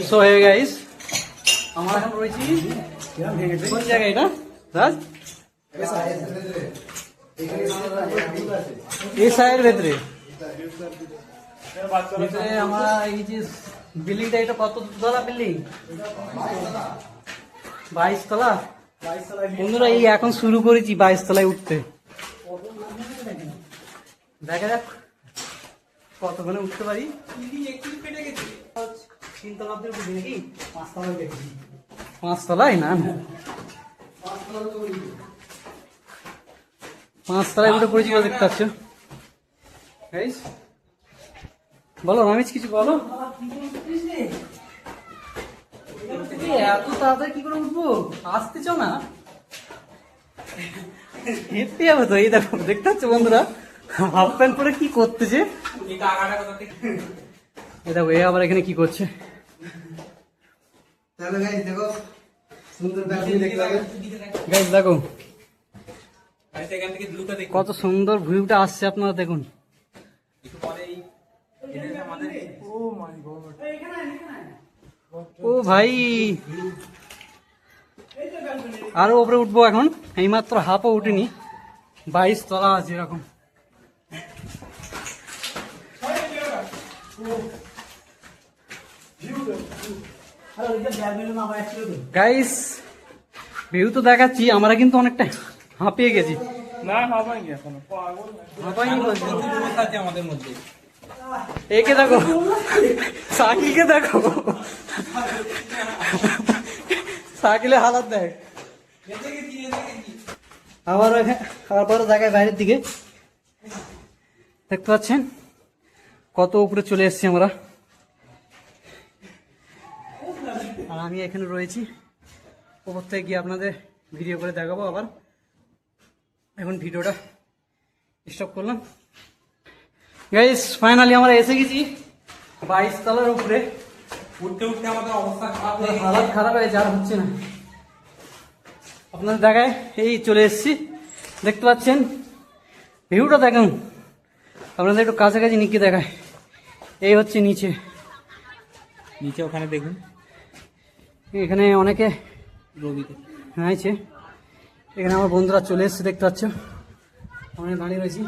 So hey guys, আমরা এখন রয়েছি কোন জায়গায় এটা রাজ এসআইয়ের ভেতরে ভেতরে আমরা এই যে বিল্ডিংটা, এটা কত তলা বিল্ডিং? 22 তলা। বন্ধুরা এই এখন শুরু করেছি 22 তলায় উঠতে। দেখা যাক কতক্ষণে উঠতে পারি। 3 তলা অব্দি উঠেছি নাকি? 5 তলায় দেখেছি। 5 তলায় না, 5 তলায় উঠে পড়েছি দেখতে পাচ্ছ। বলো রমেশ, কিছু বলো। এত তাড়াতাড়ি কি করে উঠবো? আসতে চাও না? হেঁটে যাবো তো। এই দেখো, দেখতে পাচ্ছ বন্ধুরা হাফ প্যান্ট পরে কি করতেছে। এই দেখো, এ আবার এখানে কি করছে। গাইস দেখো কত সুন্দর ভিউটা আসছে, আপনারা দেখুন। ও ভাই, আরো উপরে উঠবো এখন। এইমাত্র হাফও উঠিনি, 22 তলা আছে এরকম। গাইস ভিউ তো দেখাচ্ছি, আমরা কিন্তু অনেকটা হাঁপিয়ে গেছি। আমাদের মধ্যে একে দেখো, সাকিলকে দেখো, সাকিলের হালাত দেখ। আবার জায়গায় বাইরের দিকে দেখতে পাচ্ছেন কত উপরে চলে এসেছি আমরা। আর আমি এখানে রয়েছি, উপর থেকে গিয়ে আপনাদের ভিডিও করে দেখাবো আবার। এখন ভিডিওটা স্টপ করলাম। গাইস ফাইনালি আমরা এসে গেছি 22 তলার উপরে। উঠতে উঠতে আমাদের অবস্থা খারাপ, হালাত খারাপ হয়ে যা হচ্ছে না। আপনাদের দেখায় এই চলে এসেছি, দেখতে পাচ্ছেন ভিউটা দেখুন। আপনাদের একটু কাছাকাছি নিয়ে দেখায়। এই হচ্ছে নিচে, ওখানে দেখুন, এখানে অনেকে আছে। এখানে আমার বন্ধুরা চলে এসছে, দেখতে পাচ্ছ আমরা দাঁড়িয়ে রয়েছি।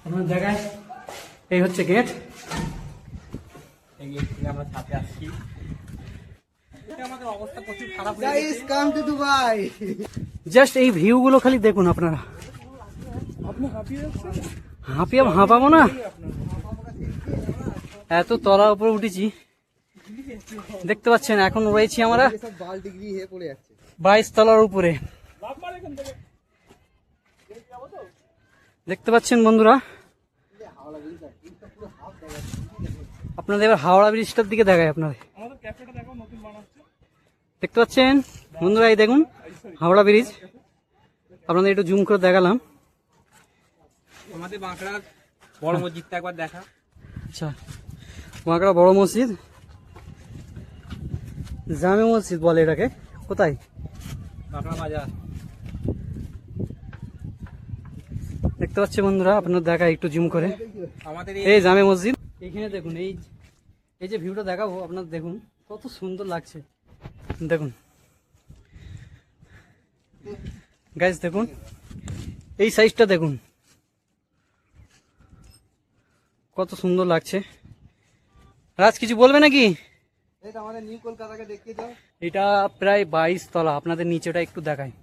আপনার জায়গায় এই হচ্ছে গেট, আমরা ছাদে আসছি। আমাদের অবস্থা প্রচুর খারাপ। Guys come to Dubai. Just এই ভিউ গুলো খালি দেখুন আপনারা। আপনি হাঁপাবো না, এত তলা উপরে উঠেছি। দেখতে পাচ্ছেন এখন রয়েছি আমরা 22 তলার উপরে। দেখতে পাচ্ছেন বন্ধুরা, আপনাদের এবার হাওড়া ব্রিজটার দিকে দেখায় আপনাদের। দেখতে পাচ্ছেন বন্ধুরা, এই দেখুন হাওড়া ব্রিজ। আপনাদের একটু জুম করে দেখালাম। আমাদের বাঁকড়ার বড় মসজিদটা একবার দেখা। আচ্ছা, বাঁকড়া বড় মসজিদ, জামে মসজিদ বলে এটাকে। কোথায়? বাঁকড়া বাজার। দেখতে পাচ্ছেন বন্ধুরা, আপনার দেখা একটু জুম করে। আমাদের এই জামে মসজিদ। এখানে দেখুন, এই যে ভিউটা দেখাবো আপনার, দেখুন কত সুন্দর লাগছে। দেখুন গাইস, দেখুন এই সাইজটা দেখুন কত সুন্দর লাগছে। রাজ কিছু বলবে নাকি? এটা আমাদের নিউ কলকাতাকে দেখিয়ে দাও। এটা প্রায় 22 তলা, আপনাদের নিচেটা একটু দেখায়।